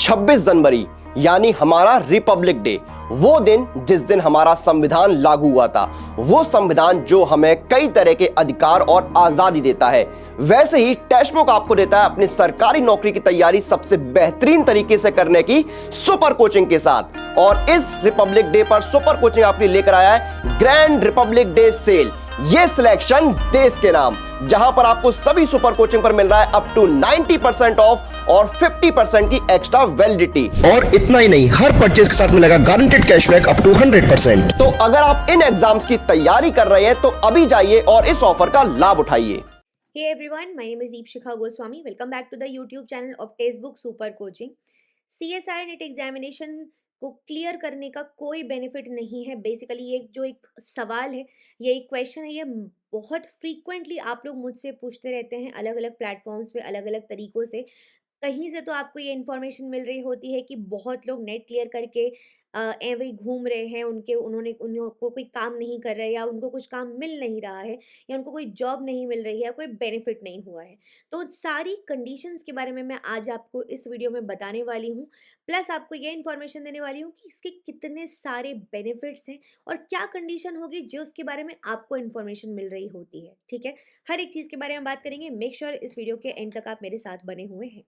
26 जनवरी यानी हमारा Republic day, वो दिन जिस दिन हमारा संविधान लागू हुआ था, वो संविधान जो हमें कई तरह के अधिकार और आजादी देता है, वैसे ही टेक्स्ट बुक आपको देता है अपनी सरकारी नौकरी की तैयारी सबसे बेहतरीन तरीके से करने की सुपर कोचिंग के साथ। और इस रिपब्लिक डे पर सुपर कोचिंग आपके लिए लेकर आया है ग्रैंड रिपब्लिक डे सेल, ये सिलेक्शन देश के नाम, जहां पर आपको सभी सुपर कोचिंग पर मिल रहा है अप टू 90% ऑफ और 50% की एक्स्ट्रा वैलिडिटी। और इतना ही नहीं, हर परचेज के साथ मिलेगा गारंटेड कैशबैक अप टू 100%। तो अगर आप इन एग्जाम्स की तैयारी कर रहे हैं तो अभी जाइए और इस ऑफर का लाभ उठाइए। Hey everyone, my name is Deepshikha Goswami. Welcome back to the YouTube channel of Textbook Super Coaching. CSI net examination को क्लियर करने का कोई बेनिफिट नहीं है। बेसिकली ये जो एक सवाल है, ये एक क्वेश्चन है, ये बहुत फ्रीक्वेंटली आप लोग मुझसे पूछते रहते हैं अलग अलग प्लेटफॉर्म्स पे अलग अलग तरीक़ों से। कहीं से तो आपको ये इन्फॉर्मेशन मिल रही होती है कि बहुत लोग नेट क्लियर करके ऐवे ही घूम रहे हैं, उनको कोई काम नहीं कर रहा है, या उनको कुछ काम मिल नहीं रहा है, या उनको कोई जॉब नहीं मिल रही है, या कोई बेनिफिट नहीं हुआ है। तो सारी कंडीशंस के बारे में मैं आज आपको इस वीडियो में बताने वाली हूँ। प्लस आपको ये इन्फॉर्मेशन देने वाली हूँ कि इसके कितने सारे बेनिफिट्स हैं और क्या कंडीशन होगी जो उसके बारे में आपको इन्फॉर्मेशन मिल रही होती है। ठीक है, हर एक चीज़ के बारे में बात करेंगे। मेक श्योर इस वीडियो के एंड तक आप मेरे साथ बने हुए हैं।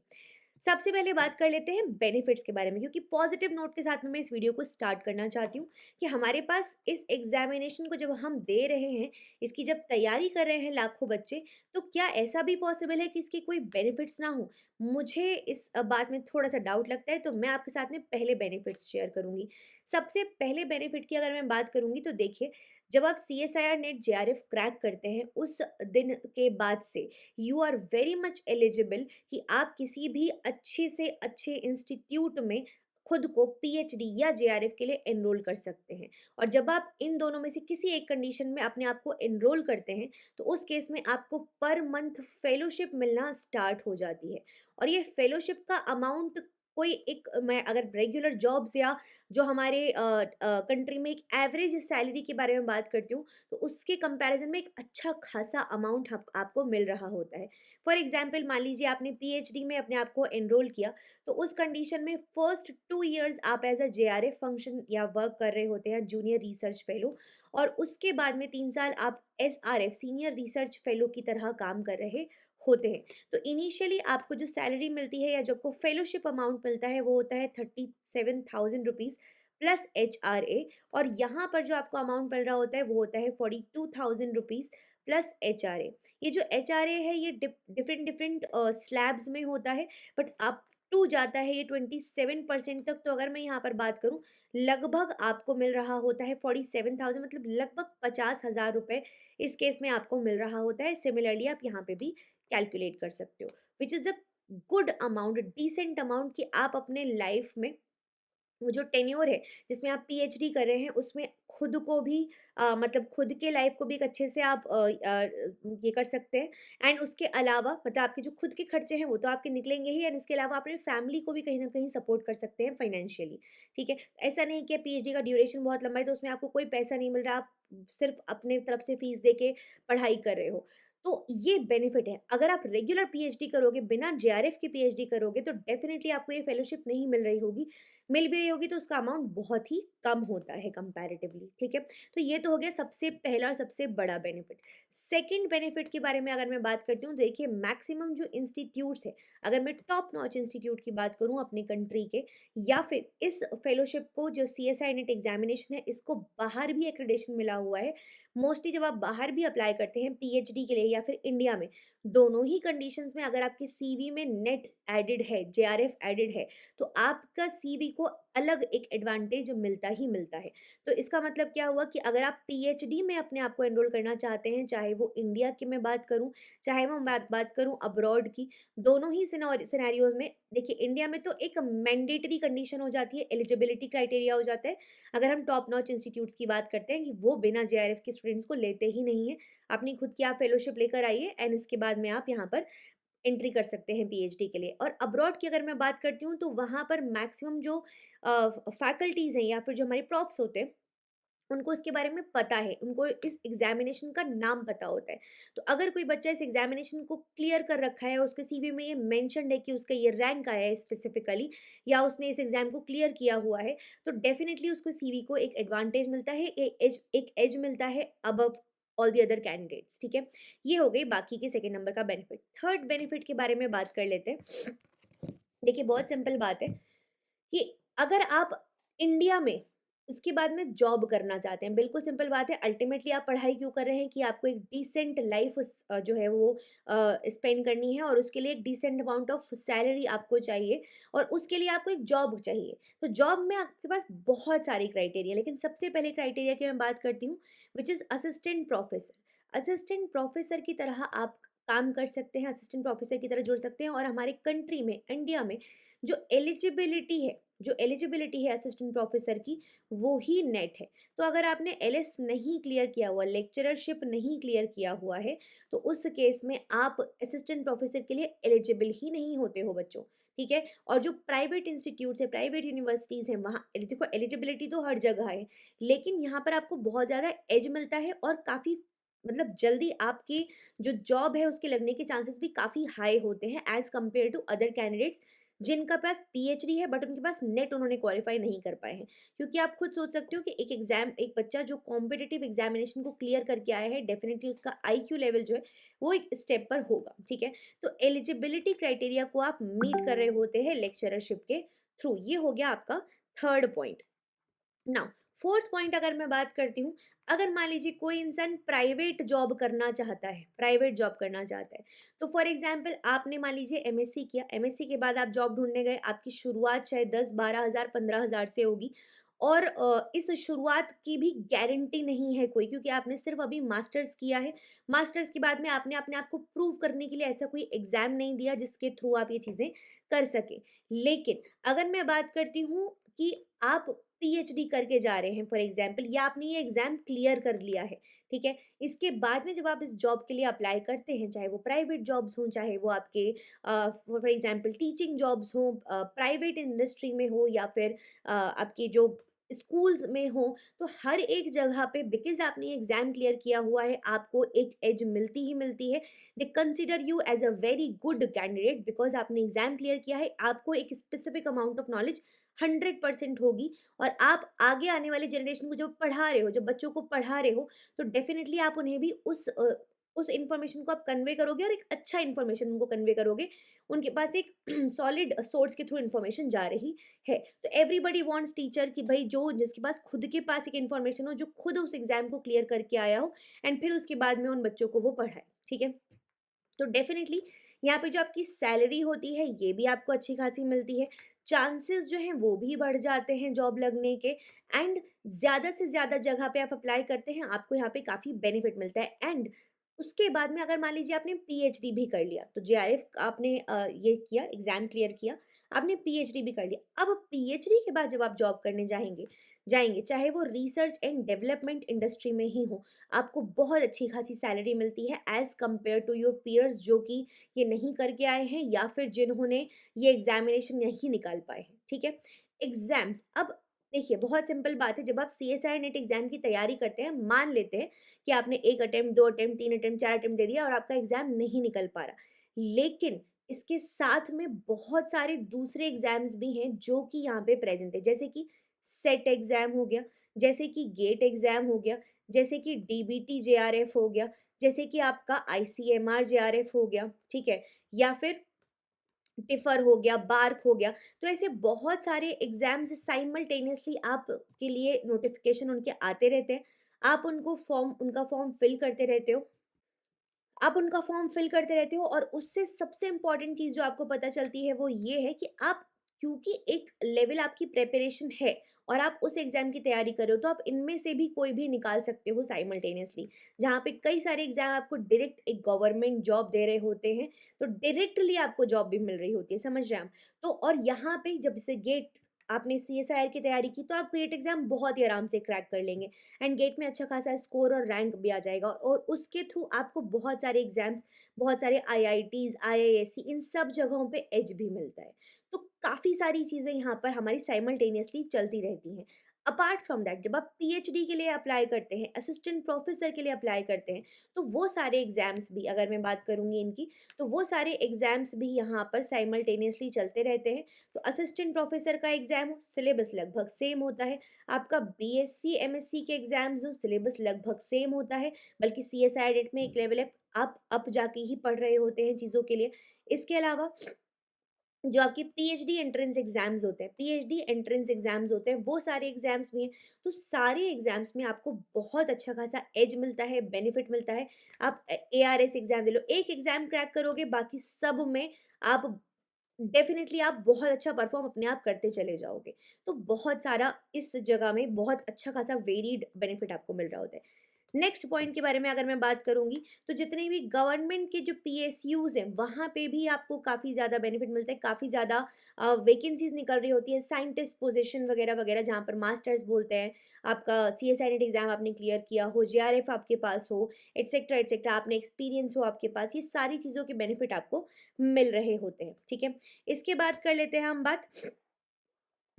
सबसे पहले बात कर लेते हैं बेनिफिट्स के बारे में, क्योंकि पॉजिटिव नोट के साथ में मैं इस वीडियो को स्टार्ट करना चाहती हूँ कि हमारे पास इस एग्जामिनेशन को जब हम दे रहे हैं, इसकी जब तैयारी कर रहे हैं लाखों बच्चे, तो क्या ऐसा भी पॉसिबल है कि इसके कोई बेनिफिट्स ना हो। मुझे इस बात में थोड़ा सा डाउट लगता है, तो मैं आपके साथ में पहले बेनिफिट्स शेयर करूंगी। सबसे पहले बेनिफिट की अगर मैं बात करूंगी तो देखिए, जब आप CSIR नेट JRF क्रैक करते हैं उस दिन के बाद से you are very much eligible कि आप किसी भी अच्छे से अच्छे इंस्टीट्यूट में खुद को PhD या JRF के लिए एनरोल कर सकते हैं। और जब आप इन दोनों में से किसी एक कंडीशन में अपने आप को एनरोल करते हैं, तो उस केस में आपको पर मंथ फेलोशिप मिलना स्टार्ट हो जाती है। और ये फेलोशिप का अमाउंट कोई एक, मैं अगर रेगुलर जॉब्स या जो हमारे कंट्री में एक एवरेज सैलरी के बारे में बात करती हूँ, तो उसके कंपैरिजन में एक अच्छा खासा अमाउंट आपको मिल रहा होता है। फॉर एग्जांपल मान लीजिए आपने PhD में अपने आप को एनरोल किया, तो उस कंडीशन में फर्स्ट 2 इयर्स आप एज अ JRF फंक्शन या वर्क कर रहे होते हैं, जूनियर रिसर्च फेलो। और उसके बाद में 3 साल आप SRF सीनियर रिसर्च फेलो की तरह काम कर रहे होते हैं। तो इनिशियली आपको जो सैलरी मिलती है या जो आपको फेलोशिप अमाउंट मिलता है वो होता है 37,000 रुपीज़ प्लस HRA। और यहाँ पर जो आपको अमाउंट मिल रहा होता है वो होता है 42,000 रुपीज़ प्लस HRA। ये जो HRA है ये डिफरेंट डिफरेंट स्लैब्स में होता है, बट अप टू जाता है ये 27% तक। तो अगर मैं यहाँ पर बात करूँ, लगभग आपको मिल रहा होता है 47,000, मतलब लगभग 50,000 रुपये इस केस में आपको मिल रहा होता है। सिमिलरली आप यहाँ पे भी कैलकुलेट कर सकते हो, which is a good amount, decent amount, कि आप अपने लाइफ में वो जो टेन्योर है जिसमें आप PhD कर रहे हैं उसमें खुद को भी मतलब खुद के लाइफ को भी एक अच्छे से आप ये कर सकते हैं। एंड उसके अलावा मतलब आपके जो खुद के खर्चे हैं वो तो आपके निकलेंगे ही, एंड इसके अलावा अपने फैमिली को भी कहीं ना कहीं सपोर्ट कर सकते हैं फाइनेंशियली। ठीक है, ऐसा नहीं कि PhD का ड्यूरेशन बहुत लंबा है तो उसमें आपको कोई पैसा नहीं मिल रहा, आप सिर्फ अपने तरफ से फीस दे के पढ़ाई कर रहे हो। तो ये बेनिफिट है। अगर आप रेगुलर PhD करोगे, बिना JRF के PhD करोगे, तो डेफिनेटली आपको ये फेलोशिप नहीं मिल रही होगी। मिल भी रही होगी तो उसका अमाउंट बहुत ही कम होता है कंपैरेटिवली। ठीक है, तो ये तो हो गया सबसे पहला और सबसे बड़ा बेनिफिट। सेकंड बेनिफिट के बारे में अगर मैं बात करती हूँ, देखिए मैक्सिमम जो इंस्टीट्यूट्स है, अगर मैं टॉप नॉच इंस्टीट्यूट की बात करूँ अपने कंट्री के, या फिर इस फेलोशिप को जो CSI नेट एग्जामिनेशन है इसको बाहर भी एक्रेडिटेशन मिला हुआ है। मोस्टली जब आप बाहर भी अप्लाई करते हैं PhD के लिए या फिर इंडिया में, दोनों ही कंडीशंस में अगर आपके CV में नेट एडेड है, JRF एडेड है, तो आपका CV को अलग एक एडवांटेज मिलता ही मिलता है। तो इसका मतलब क्या हुआ कि अगर आप PhD में अपने आप को एनरोल करना चाहते हैं, चाहे वो इंडिया की मैं बात करूं, चाहे मैं बात करूं अब्रॉड की, दोनों ही सिनेरियोज में देखिए, इंडिया में तो एक मैंडेटरी कंडीशन हो जाती है, एलिजिबिलिटी क्राइटेरिया हो जाता है। अगर हम टॉप नॉच इंस्टीट्यूट्स की बात करते हैं कि वो बिना JRF के स्टूडेंट्स को लेते ही नहीं है। अपनी खुद की आप फेलोशिप लेकर आइए एंड इसके बाद में आप यहाँ पर एंट्री कर सकते हैं PhD के लिए। और अब्रॉड की अगर मैं बात करती हूँ तो वहाँ पर मैक्सिमम जो फैकल्टीज़ हैं या फिर जो हमारे प्रोफ्स होते हैं, उनको उसके बारे में पता है, उनको इस एग्ज़ामिनेशन का नाम पता होता है। तो अगर कोई बच्चा इस एग्ज़ामिनेशन को क्लियर कर रखा है, उसके सीवी में ये मेंशन्ड है कि उसका ये रैंक आया है स्पेसिफिकली, या उसने इस एग्ज़ाम को क्लियर किया हुआ है, तो डेफ़िनिटली उसको सीवी को एक एडवांटेज मिलता है, एक एज मिलता है above all the other candidates, ठीक है? ये हो गई बाकी के सेकंड नंबर का बेनिफिट। थर्ड बेनिफिट के बारे में बात कर लेते हैं। देखिए, बहुत सिंपल बात है कि अगर आप इंडिया में उसके बाद में जॉब करना चाहते हैं, बिल्कुल सिंपल बात है, अल्टीमेटली आप पढ़ाई क्यों कर रहे हैं कि आपको एक डिसेंट लाइफ जो है वो स्पेंड करनी है, और उसके लिए एक डिसेंट अमाउंट ऑफ सैलरी आपको चाहिए, और उसके लिए आपको एक जॉब चाहिए। तो जॉब में आपके पास बहुत सारी क्राइटेरिया, लेकिन सबसे पहले क्राइटेरिया की मैं बात करती हूँ, which is assistant professor. Assistant professor की तरह आप काम कर सकते हैं, असिस्टेंट प्रोफेसर की तरह जुड़ सकते हैं, और हमारे कंट्री में, इंडिया में जो एलिजिबिलिटी है असिस्टेंट प्रोफेसर की, वो ही नेट है। तो अगर आपने एलएस नहीं क्लियर किया हुआ, लेक्चररशिप नहीं क्लियर किया हुआ है, तो उस केस में आप असिस्टेंट प्रोफेसर के लिए एलिजिबल ही नहीं होते हो बच्चों, ठीक है? और जो प्राइवेट इंस्टीट्यूट्स है, प्राइवेट यूनिवर्सिटीज़ हैं, वहाँ देखो एलिजिबिलिटी तो हर जगह है, लेकिन यहाँ पर आपको बहुत ज़्यादा एज मिलता है, और काफ़ी मतलब जल्दी आपकी जो जॉब है उसके लगने के चांसेस भी काफ़ी हाई होते हैं as compare to other candidates जिनका पास पीएचडी है, बट उनके पास नेट उन्होंने क्वालिफाई नहीं कर पाए हैं। क्योंकि आप खुद सोच सकते हो कि एक बच्चा जो कॉम्पिटिटिव एग्जामिनेशन को क्लियर करके आया है, डेफिनेटली उसका आईक्यू लेवल जो है वो एक स्टेप पर होगा, ठीक है? तो एलिजिबिलिटी क्राइटेरिया को आप मीट कर रहे होते हैं लेक्चरशिप के थ्रू। ये हो गया आपका third point. Now fourth point अगर मैं बात करती हूँ, अगर मान लीजिए कोई इंसान प्राइवेट जॉब करना चाहता है, तो फॉर एग्जांपल आपने मान लीजिए एमएससी किया, एमएससी के बाद आप जॉब ढूंढने गए, आपकी शुरुआत शायद 10-12 हज़ार 15 हज़ार से होगी, और इस शुरुआत की भी गारंटी नहीं है कोई, क्योंकि आपने सिर्फ अभी मास्टर्स किया है। मास्टर्स के बाद में आपने अपने आप को प्रूव करने के लिए ऐसा कोई एग्जाम नहीं दिया जिसके थ्रू आप ये चीज़ें कर सकें। लेकिन अगर मैं बात करती हूँ कि आप पीएचडी करके जा रहे हैं फॉर एग्जांपल, या आपने ये एग्जाम क्लियर कर लिया है, ठीक है? इसके बाद में जब आप इस जॉब के लिए अप्लाई करते हैं, चाहे वो प्राइवेट जॉब्स हों, चाहे वो आपके फॉर एग्जांपल टीचिंग जॉब्स हों, प्राइवेट इंडस्ट्री में हो, या फिर आपके जो स्कूल्स में हो, तो हर एक जगह पे बिकॉज़ आपने ये एग्ज़ाम क्लियर किया हुआ है, आपको एक एज मिलती ही मिलती है। They consider you as a very good candidate because आपने एग्ज़ाम क्लियर किया है, आपको एक स्पेसिफिक अमाउंट ऑफ नॉलेज 100% होगी, और आप आगे आने वाले जनरेशन को जब पढ़ा रहे हो, जब बच्चों को पढ़ा रहे हो, तो डेफ़िनिटली आप उन्हें भी उस इन्फॉर्मेशन को आप कन्वे करोगे, और एक अच्छा इन्फॉर्मेशन उनको कन्वे करोगे। उनके पास एक सॉलिड सोर्स के थ्रू इन्फॉर्मेशन जा रही है। तो एवरीबॉडी वांट्स टीचर कि भई जो जिसके पास खुद के पास एक इन्फॉर्मेशन हो, जो खुद उस एग्ज़ाम को क्लियर करके आया हो, एंड फिर उसके बाद में उन बच्चों को वो पढ़ाए, ठीक है? तो डेफ़िनिटली यहाँ पे जो आपकी सैलरी होती है, ये भी आपको अच्छी खासी मिलती है। चांसेस जो हैं वो भी बढ़ जाते हैं जॉब लगने के, एंड ज़्यादा से ज़्यादा जगह पे आप अप्लाई करते हैं, आपको यहाँ पे काफ़ी बेनिफिट मिलता है। एंड उसके बाद में अगर मान लीजिए आपने पीएचडी भी कर लिया, तो जेआरएफ आपने ये किया, एग्ज़ाम क्लियर किया, आपने पीएचडी भी कर लिया। अब पीएचडी के बाद जब आप जॉब करने जाएँगे, चाहे वो रिसर्च एंड डेवलपमेंट इंडस्ट्री में ही हो, आपको बहुत अच्छी खासी सैलरी मिलती है as compare to your peers जो कि ये नहीं करके आए हैं, या फिर जिन्होंने ये एग्ज़ामिनेशन नहीं निकाल पाए हैं, ठीक है? एग्ज़ाम्स, अब देखिए बहुत सिंपल बात है, जब आप सीएसआई नेट एग्ज़ाम की तैयारी करते हैं, मान लेते हैं कि आपने 1 अटेम्प्ट, 2 अटेम्प्ट, 3 अटेम्प्ट, 4 अटेम्प्ट दे दिया और आपका एग्ज़ाम नहीं निकल पा रहा। लेकिन इसके साथ में बहुत सारे दूसरे एग्ज़ाम्स भी हैं जो कि यहाँ पे प्रेज़ेंट है, जैसे कि सेट एग्ज़ाम हो गया, जैसे कि गेट एग्ज़ाम हो गया, जैसे कि डीबीटी जेआरएफ हो गया, जैसे कि आपका आईसीएमआर जेआरएफ हो गया, ठीक है? या फिर टिफ़र हो गया, बार्क हो गया। तो ऐसे बहुत सारे एग्ज़ाम्स साइमल्टेनियसली आपके लिए नोटिफ़िकेशन उनके आते रहते हैं। आप उनका फ़ॉर्म फिल करते रहते हो, और उससे सबसे इम्पोर्टेंट चीज़ जो आपको पता चलती है वो ये है कि आप, क्योंकि एक लेवल आपकी प्रिपरेशन है और आप उस एग्ज़ाम की तैयारी कर रहे हो, तो आप इनमें से भी कोई भी निकाल सकते हो साइमल्टेनियसली। जहाँ पे कई सारे एग्ज़ाम आपको डायरेक्ट एक गवर्नमेंट जॉब दे रहे होते हैं, तो डायरेक्टली आपको जॉब भी मिल रही होती है, समझ रहे हैं आप? तो और यहाँ पे जब से गेट आपने सीएसआईआर की तैयारी की, तो आप गेट एग्ज़ाम बहुत ही आराम से क्रैक कर लेंगे, एंड गेट में अच्छा खासा स्कोर और रैंक भी आ जाएगा, और उसके थ्रू आपको बहुत सारे एग्ज़ाम्स, बहुत सारे आईआईटीज़, आईआईएससी, इन सब जगहों पे एज भी मिलता है। तो काफ़ी सारी चीज़ें यहाँ पर हमारी साइमल्टेनियसली चलती रहती हैं। अपार्ट फ्रॉम दैट जब आप पीएचडी के लिए अप्लाई करते हैं, असिस्टेंट प्रोफेसर के लिए अप्लाई करते हैं, तो वो सारे एग्ज़ाम्स भी, अगर मैं बात करूँगी इनकी, तो वो सारे एग्ज़ाम्स भी यहाँ पर साइमल्टेनियसली चलते रहते हैं। तो असिस्टेंट प्रोफेसर का एग्ज़ाम हो, सिलेबस लगभग सेम होता है। आपका बीएससी, एमएससी के एग्ज़ाम्स हो, सिलेबस लगभग सेम होता है, बल्कि सीएसआई नेट में एक लेवल आप अप जाके ही पढ़ रहे होते हैं चीज़ों के लिए। इसके अलावा जो आपके पीएचडी एंट्रेंस एग्ज़ाम्स होते हैं, पीएचडी एंट्रेंस एग्ज़ाम्स होते हैं, वो सारे एग्ज़ाम्स भी हैं। तो सारे एग्ज़ाम्स में आपको बहुत अच्छा खासा एज मिलता है, बेनिफिट मिलता है। आप एआरएस एग्ज़ाम दे लो, एक एग्ज़ाम क्रैक करोगे, बाकी सब में आप डेफ़िनिटली आप बहुत अच्छा परफ़ॉर्म अपने आप करते चले जाओगे। तो बहुत सारा इस जगह में बहुत अच्छा खासा वेरिड बेनिफिट आपको मिल रहा होता है। नेक्स्ट पॉइंट के बारे में अगर मैं बात करूँगी, तो जितने भी गवर्नमेंट के जो पीएसयूज़ हैं, वहाँ पे भी आपको काफ़ी ज़्यादा बेनिफिट मिलता है, काफ़ी ज़्यादा वैकेंसीज़ निकल रही होती है, साइंटिस्ट पोज़ीशन वगैरह-वगैरह, जहाँ पर मास्टर्स बोलते हैं। आपका सीएसआई नेट एग्ज़ाम आपने क्लियर किया हो, जेआरएफ आपके पास हो, एटसेक्ट्रा, एटसेक्ट्रा, आपने एक्सपीरियंस हो आपके पास, ये सारी चीज़ों के बेनिफिट आपको मिल रहे होते हैं, ठीक है? इसके बाद कर लेते हैं हम बात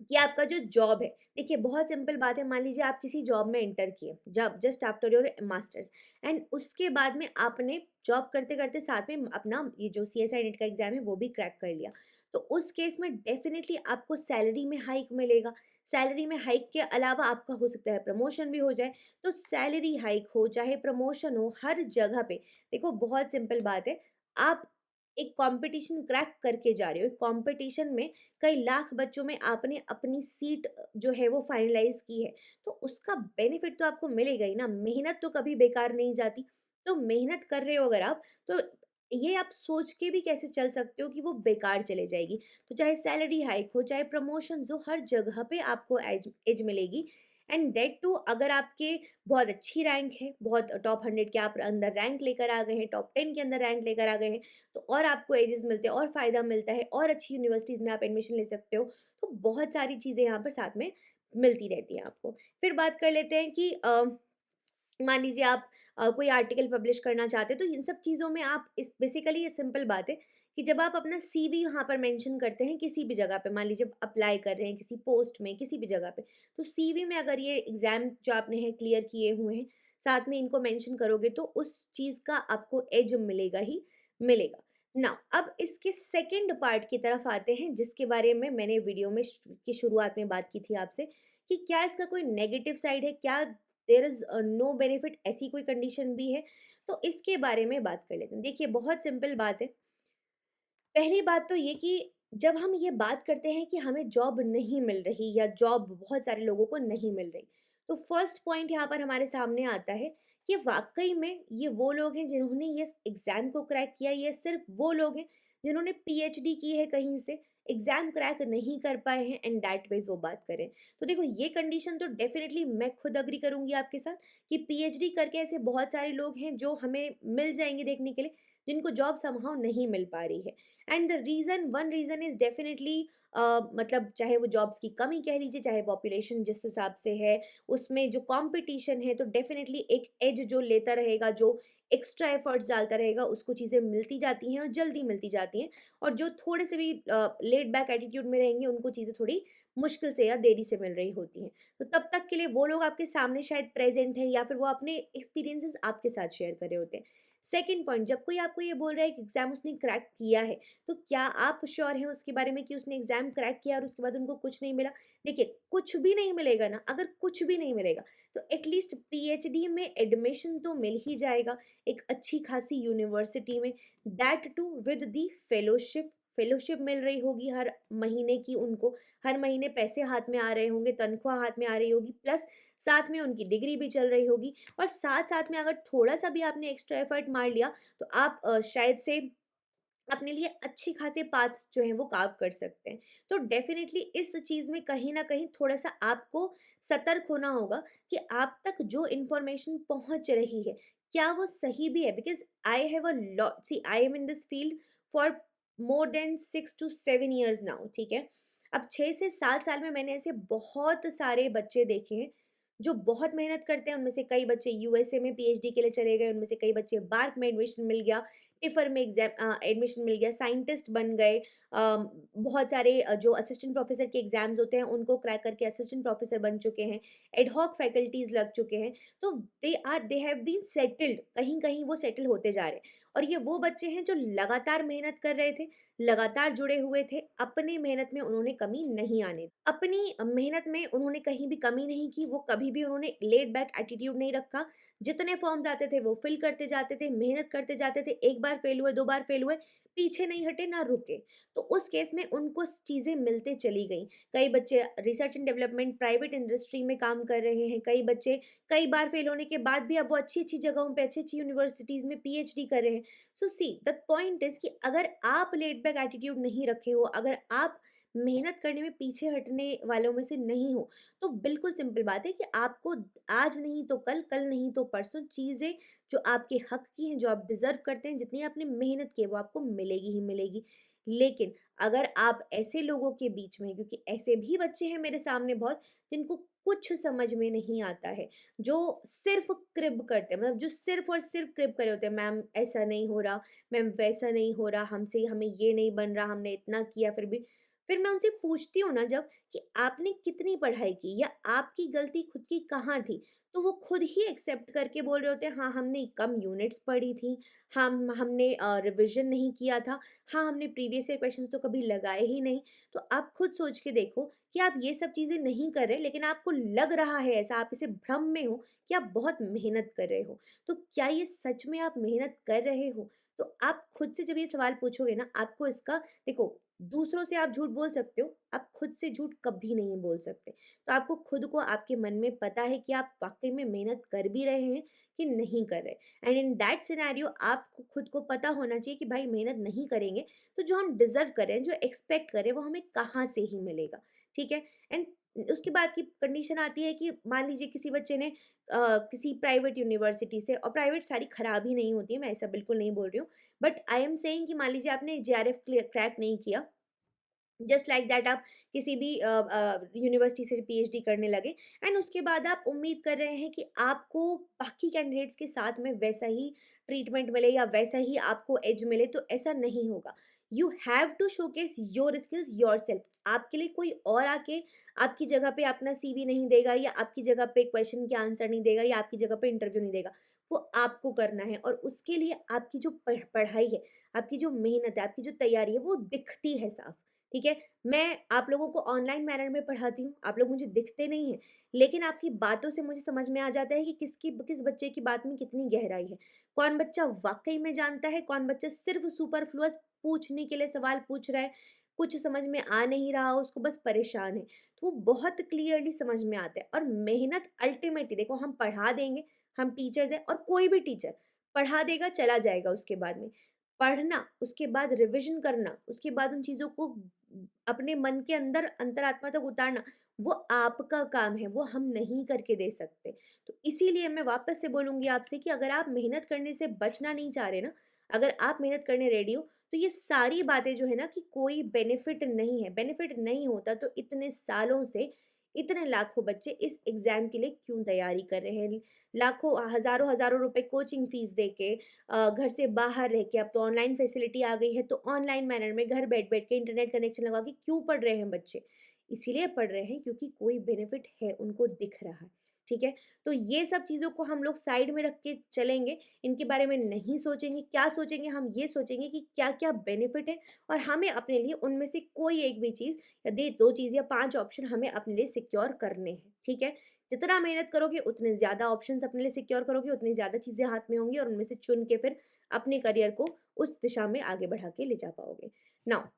कि आपका जो जॉब है, देखिए बहुत सिंपल बात है। मान लीजिए आप किसी जॉब में एंटर किए, जब just after your masters, and उसके बाद में आपने जॉब करते करते साथ में अपना ये जो सीएसआई नेट का एग्जाम है वो भी क्रैक कर लिया, तो उस केस में डेफिनेटली आपको सैलरी में हाइक मिलेगा। सैलरी में हाइक के अलावा आपका हो सकता है प्रमोशन भी हो जाए। तो सैलरी हाइक हो चाहे प्रमोशन हो, हर जगह पे देखो बहुत सिंपल बात है। आप एक कंपटीशन क्रैक करके जा रहे हो, एक कंपटीशन में कई लाख बच्चों में आपने अपनी सीट जो है वो फाइनलाइज़ की है, तो उसका बेनिफिट तो आपको मिलेगा ही ना, मेहनत तो कभी बेकार नहीं जाती। तो मेहनत कर रहे हो अगर आप, तो ये आप सोच के भी कैसे चल सकते हो कि वो बेकार चले जाएगी। तो चाहे सैलरी हाइक हो, चाहे प्रमोशंस हो, हर जगह पे आपको एज एज मिलेगी। एंड दैट टू अगर आपके बहुत अच्छी रैंक है, बहुत टॉप 100 के आप अंदर रैंक लेकर आ गए हैं, टॉप 10 के अंदर रैंक लेकर आ गए हैं, तो और आपको एजेस मिलते हैं और फ़ायदा मिलता है और अच्छी यूनिवर्सिटीज़ में आप एडमिशन ले सकते हो। तो बहुत सारी चीज़ें यहाँ पर साथ में मिलती रहती हैं आपको। फिर बात कर लेते हैं कि मान लीजिए आप कोई आर्टिकल पब्लिश करना चाहते हैं, तो इन सब चीज़ों में आप इस बेसिकली ये सिंपल बात है कि जब आप अपना सीवी यहाँ पर मेंशन करते हैं किसी भी जगह पे, मान लीजिए अप्लाई कर रहे हैं किसी पोस्ट में, किसी भी जगह पे, तो सीवी में अगर ये एग्ज़ाम जो आपने है क्लियर किए हुए हैं, साथ में इनको मेंशन करोगे, तो उस चीज़ का आपको एज मिलेगा ही मिलेगा। नाउ अब इसके सेकंड पार्ट की तरफ आते हैं, जिसके बारे में मैंने वीडियो में की शुरुआत में बात की थी आपसे, कि क्या इसका कोई नेगेटिव साइड है, क्या देयर इज़ नो बेनिफिट, ऐसी कोई कंडीशन भी है? तो इसके बारे में बात कर लेते हैं। देखिए बहुत सिंपल बात है। पहली बात तो ये कि जब हम ये बात करते हैं कि हमें जॉब नहीं मिल रही या जॉब बहुत सारे लोगों को नहीं मिल रही, तो फर्स्ट पॉइंट यहाँ पर हमारे सामने आता है कि वाक़ई में ये वो लोग हैं जिन्होंने ये एग्ज़ाम को क्रैक किया, ये सिर्फ़ वो लोग हैं जिन्होंने पीएचडी की है कहीं से, एग्ज़ाम क्रैक नहीं कर पाए हैं, एंड दैट वाइज़ वो बात करें। तो देखो ये कंडीशन तो डेफ़िनिटली मैं खुद एग्री करूँगी आपके साथ कि पीएचडी करके ऐसे बहुत सारे लोग हैं जो हमें मिल जाएँगे देखने के लिए, जिनको जॉब समहाउ नहीं मिल पा रही है। And the reason, one reason is definitely मतलब चाहे वो जॉब्स की कमी कह लीजिए, चाहे पॉपुलेशन जिस हिसाब से है, उसमें जो कॉम्पिटिशन है, तो डेफ़िनिटली एक एज जो लेता रहेगा, जो एक्स्ट्रा एफ़र्ट्स डालता रहेगा, उसको चीज़ें मिलती जाती हैं और जल्दी मिलती जाती हैं। और जो थोड़े से भी लेड बैक एटीट्यूड में रहेंगे, उनको चीज़ें थोड़ी मुश्किल से या देरी से मिल रही होती हैं। तो तब तक के लिए वो लोग आपके सामने शायद प्रेज़ेंट हैं, या फिर वो अपने एक्सपीरियंसेस आपके साथ शेयर कर रहे होते हैं। सेकंड पॉइंट, जब कोई आपको ये बोल रहा है कि एग्ज़ाम उसने क्रैक किया है, तो क्या आप श्योर हैं उसके बारे में कि उसने एग्ज़ाम क्रैक किया और उसके बाद उनको कुछ नहीं मिला? देखिए, कुछ भी नहीं मिलेगा ना, अगर कुछ भी नहीं मिलेगा, तो एटलीस्ट पीएचडी में एडमिशन तो मिल ही जाएगा, एक अच्छी खासी यूनिवर्सिटी में, that too with the fellowship. Fellowship मिल रही होगी हर महीने की उनको, हर महीने पैसे हाथ में आ रहे होंगे, तनख्वाह हाथ में आ रही होगी, प्लस साथ में उनकी डिग्री भी चल रही होगी, और साथ-साथ में अगर थोड़ा-सा भी आपने एक्स्ट्रा एफर्ट मार लिया, तो आप शायद से अपने लिए अच्छे खासे पाथ्स जो हैं वो कार्व कर सकते हैं। तो डेफ़िनिटली इस चीज़ में कहीं न कहीं थोड़ा-सा आपको सतर्क होना होगा कि आप तक जो इन्फॉर्मेशन पहुँच रही है, क्या वो सही भी है? Because I have a lot, see I am in this field for more than 6 to 7 years now, ठीक है? अब 6 से 7 साल में मैंने ऐसे बहुत सारे बच्चे देखे हैं, जो बहुत मेहनत करते हैं। उनमें से कई बच्चे यूएसए में पीएचडी के लिए चले गए, उनमें से कई बच्चे बार्क में एडमिशन मिल गया, टिफर में एग्जाम एडमिशन मिल गया, साइंटिस्ट बन गए, बहुत सारे जो असिस्टेंट प्रोफेसर के एग्जाम्स होते हैं उनको क्रैक करके असिस्टेंट प्रोफेसर बन चुके हैं, एडहॉक फैकल्टीज लग चुके हैं। तो दे हैव बीन सेटल्ड, कहीं कहीं वो सेटल होते जा रहे हैं। और ये वो बच्चे हैं जो लगातार मेहनत कर रहे थे, लगातार जुड़े हुए थे, अपनी मेहनत में उन्होंने कमी नहीं आने दी। अपनी मेहनत में उन्होंने कहीं भी कमी नहीं की, वो कभी भी उन्होंने लेड बैक एटीट्यूड नहीं रखा। जितने फॉर्म्स आते थे वो फिल करते जाते थे, मेहनत करते जाते थे, एक बार फेल हुए, 2 बार फेल हुए, पीछे नहीं हटे ना रुके। तो उस केस में उनको चीज़ें मिलते चली गईं। कई बच्चे research and development private industry में काम कर रहे हैं, कई बच्चे कई बार फेल होने के बाद भी अब वो अच्छी-अच्छी जगहों पे, अच्छी-अच्छी यूनिवर्सिटीज़ में पीएचडी कर रहे हैं। सो सी द पॉइंट इज़ कि अगर आप लेड बैक एटीट्यूड नहीं रखे हो, अगर आप मेहनत करने में पीछे हटने वालों में से नहीं हो, तो बिल्कुल सिंपल बात है कि आपको आज नहीं तो कल, कल नहीं तो परसों चीज़ें जो आपके हक की हैं, जो आप डिज़र्व करते हैं, जितनी आपने मेहनत की है वो आपको मिलेगी ही मिलेगी। लेकिन अगर आप ऐसे लोगों के बीच में हैं, क्योंकि ऐसे भी बच्चे हैं मेरे सामने बहुत, जिनको कुछ समझ में नहीं आता है, जो सिर्फ़ क्रिब करते हैं, मतलब जो सिर्फ़ और सिर्फ़ क्रिब करे होते हैं, मैम ऐसा नहीं हो रहा, मैम वैसा नहीं हो रहा, हमसे हमें ये नहीं बन रहा, हमने इतना किया फिर मैं उनसे पूछती हूँ ना जब कि आपने कितनी पढ़ाई की या आपकी गलती खुद की कहाँ थी, तो वो खुद ही एक्सेप्ट करके बोल रहे होते हैं, हाँ हमने कम यूनिट्स पढ़ी थी, हमने रिविजन नहीं किया था, हाँ हमने प्रीवियस ईयर क्वेश्चंस तो कभी लगाए ही नहीं। तो आप खुद सोच के देखो कि आप ये सब चीज़ें नहीं कर रहे, लेकिन आपको लग रहा है ऐसा, आप इसे भ्रम में हो कि आप बहुत मेहनत कर रहे हो। तो क्या ये सच में आप मेहनत कर रहे हो? तो आप खुद से जब ये सवाल पूछोगे ना, आपको इसका देखो, दूसरों से आप झूठ बोल सकते हो, आप खुद से झूठ कभी नहीं बोल सकते। तो आपको खुद को, आपके मन में पता है कि आप वाक़ई में मेहनत कर भी रहे हैं कि नहीं कर रहे। एंड इन दैट सिनेरियो आपको खुद को पता होना चाहिए कि भाई मेहनत नहीं करेंगे, तो जो हम डिज़र्व करें, जो एक्सपेक्ट करें, वो हमें कहाँ से ही मिलेगा, ठीक है? एंड उसके बाद की कंडीशन आती है कि मान लीजिए किसी बच्चे ने किसी प्राइवेट यूनिवर्सिटी से, और प्राइवेट सारी खराब ही नहीं होती है, मैं ऐसा बिल्कुल नहीं बोल रही हूँ। बट आई एम सेइंग कि मान लीजिए आपने जेआरएफ क्लियर क्रैक नहीं किया, जस्ट लाइक दैट आप किसी भी यूनिवर्सिटी से पीएचडी करने लगे, एंड उसके बाद आप उम्मीद कर रहे हैं कि आपको बाकी कैंडिडेट्स के साथ में वैसा ही ट्रीटमेंट मिले या वैसा ही आपको एज मिले, तो ऐसा नहीं होगा। You have to showcase your skills yourself. आपके लिए कोई और आके आपकी जगह पे अपना सीवी नहीं देगा, या आपकी जगह पे क्वेश्चन के आंसर नहीं देगा, या आपकी जगह पे इंटरव्यू नहीं देगा। वो आपको करना है, और उसके लिए आपकी जो पढ़ाई है, आपकी जो मेहनत है, आपकी जो तैयारी है, वो दिखती है साफ। ठीक है? मैं आप लोगों को ऑनलाइन मैनर में पढ़ाती हूँ, आप लोग मुझे दिखते नहीं हैं, लेकिन आपकी बातों से मुझे समझ में आ जाता है कि किस बच्चे की बात में कितनी गहराई है। कौन बच्चा वाक़ई में जानता है, कौन बच्चा सिर्फ़ सुपरफ्लुअस पूछने के लिए सवाल पूछ रहा है, कुछ समझ में आ नहीं रहा, उसको बस परेशान है। तो वो बहुत क्लियरली समझ में आता है, और मेहनत अल्टीमेटली देखो, हम पढ़ा देंगे, हम टीचर्स हैं, और कोई भी टीचर पढ़ा देगा, चला जाएगा उसके बाद में। पढ़ना, उसके बाद रिविज़न करना, उसके बाद उन चीज़ों को अपने मन के अंदर अंतरात्मा तक उतारना, वो आपका काम है, वो हम नहीं करके दे सकते। तो इसीलिए मैं वापस से बोलूँगी आपसे कि अगर आप मेहनत करने से बचना नहीं चाह रहे ना, अगर आप मेहनत करने रेडी हो, तो ये सारी बातें जो है ना कि कोई बेनिफिट नहीं है, बेनिफिट नहीं होता तो इतने सालों से इतने लाखों बच्चे इस एग्ज़ाम के लिए क्यों तैयारी कर रहे हैं? लाखों हज़ारों हज़ारों रुपए कोचिंग फ़ीस दे के, घर से बाहर रह के, अब तो ऑनलाइन फैसिलिटी आ गई है, तो ऑनलाइन मैनर में घर बैठ-बैठ के इंटरनेट कनेक्शन लगा के क्यों पढ़ रहे हैं बच्चे? इसीलिए पढ़ रहे हैं क्योंकि कोई बेनिफिट है, उनको दिख रहा है, ठीक है? तो ये सब चीज़ों को हम लोग साइड में रख के चलेंगे, इनके बारे में नहीं सोचेंगे। क्या सोचेंगे? हम ये सोचेंगे कि क्या-क्या बेनिफिट है, और हमें अपने लिए उनमें से कोई एक भी चीज़, या 2 चीज़ या 5 ऑप्शन हमें अपने लिए सिक्योर करने हैं, ठीक है? जितना मेहनत करोगे उतने ज़्यादा ऑप्शंस अपने लिए सिक्योर करोगे, उतनी ज़्यादा चीज़ें हाथ में होंगी, और उनमें से चुन के फिर अपने करियर को उस दिशा में आगे बढ़ा के ले जा पाओगे। नाउ,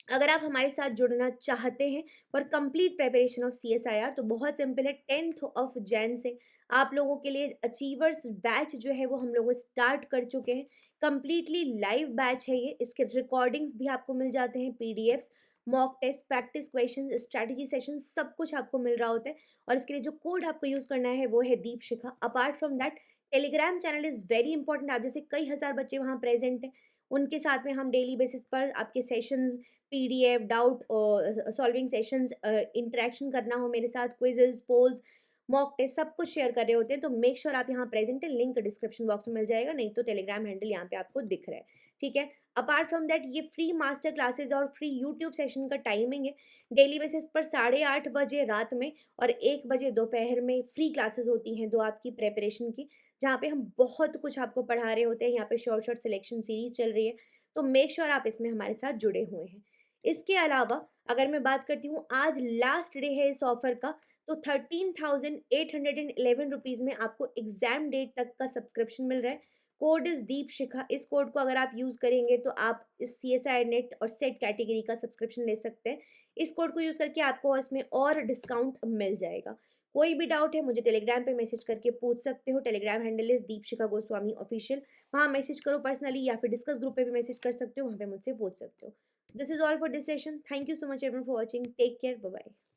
अगर आप हमारे साथ जुड़ना चाहते हैं for complete preparation of CSIR, तो बहुत सिंपल है, 10th ऑफ जैन से आप लोगों के लिए अचीवर्स बैच जो है वो हम लोग स्टार्ट कर चुके हैं। कंप्लीटली लाइव बैच है ये, इसके रिकॉर्डिंग्स भी आपको मिल जाते हैं, PDFs, mock test, practice question, strategy session, सब कुछ आपको मिल रहा होता है। और इसके लिए जो कोड आपको यूज़ करना है वो है Deepshikha. Apart from that, Telegram channel is very important. आप जैसे कई हज़ार बच्चे वहाँ प्रेजेंट हैं, उनके साथ में हम डेली बेसिस पर आपके sessions, PDF, doubt solving sessions, interaction करना हो मेरे साथ, क्विज़ेस, पोल्स, मॉक टेस्ट सब कुछ शेयर कर रहे होते हैं, तो मेक श्योर आप यहाँ प्रेजेंट है। लिंक डिस्क्रिप्शन बॉक्स में मिल जाएगा, नहीं तो टेलीग्राम हैंडल यहाँ पे आपको दिख रहा है, ठीक है। अपार्ट फ्रॉम दैट ये फ्री मास्टर क्लासेस और फ्री यूट्यूब सेशन का टाइमिंग है। डेली बेसिस पर 8:30 बजे रात में और 1 बजे दोपहर में फ्री क्लासेस होती हैं 2 आपकी प्रेपरेशन की, जहाँ पे हम बहुत कुछ आपको पढ़ा रहे होते हैं। यहाँ पे शॉर्ट शॉर्ट सिलेक्शन सीरीज चल रही है, तो मेक श्योर आप इसमें हमारे साथ जुड़े हुए हैं। इसके अलावा अगर मैं बात करती हूँ, आज लास्ट डे है इस ऑफर का, तो 13,811 रुपीज़ में आपको एग्जाम डेट तक का सब्सक्रिप्शन मिल रहा है। कोड इज़ दीप शिखा। इस कोड को अगर आप यूज़ करेंगे तो आप इस CSIR नेट और सेट कैटेगरी का सब्सक्रिप्शन ले सकते हैं। इस कोड को यूज़ करके आपको इसमें और डिस्काउंट मिल जाएगा। कोई भी डाउट है मुझे टेलीग्राम पे मैसेज करके पूछ सकते हो। Telegram handle is Deep Shikha Goswami official. वहाँ मैसेज करो पर्सनली, या फिर डिस्कस ग्रुप पे भी मैसेज कर सकते हो, वहाँ पे मुझसे पूछ सकते हो। This is all for this session. Thank you so much everyone for watching. Take care, bye bye.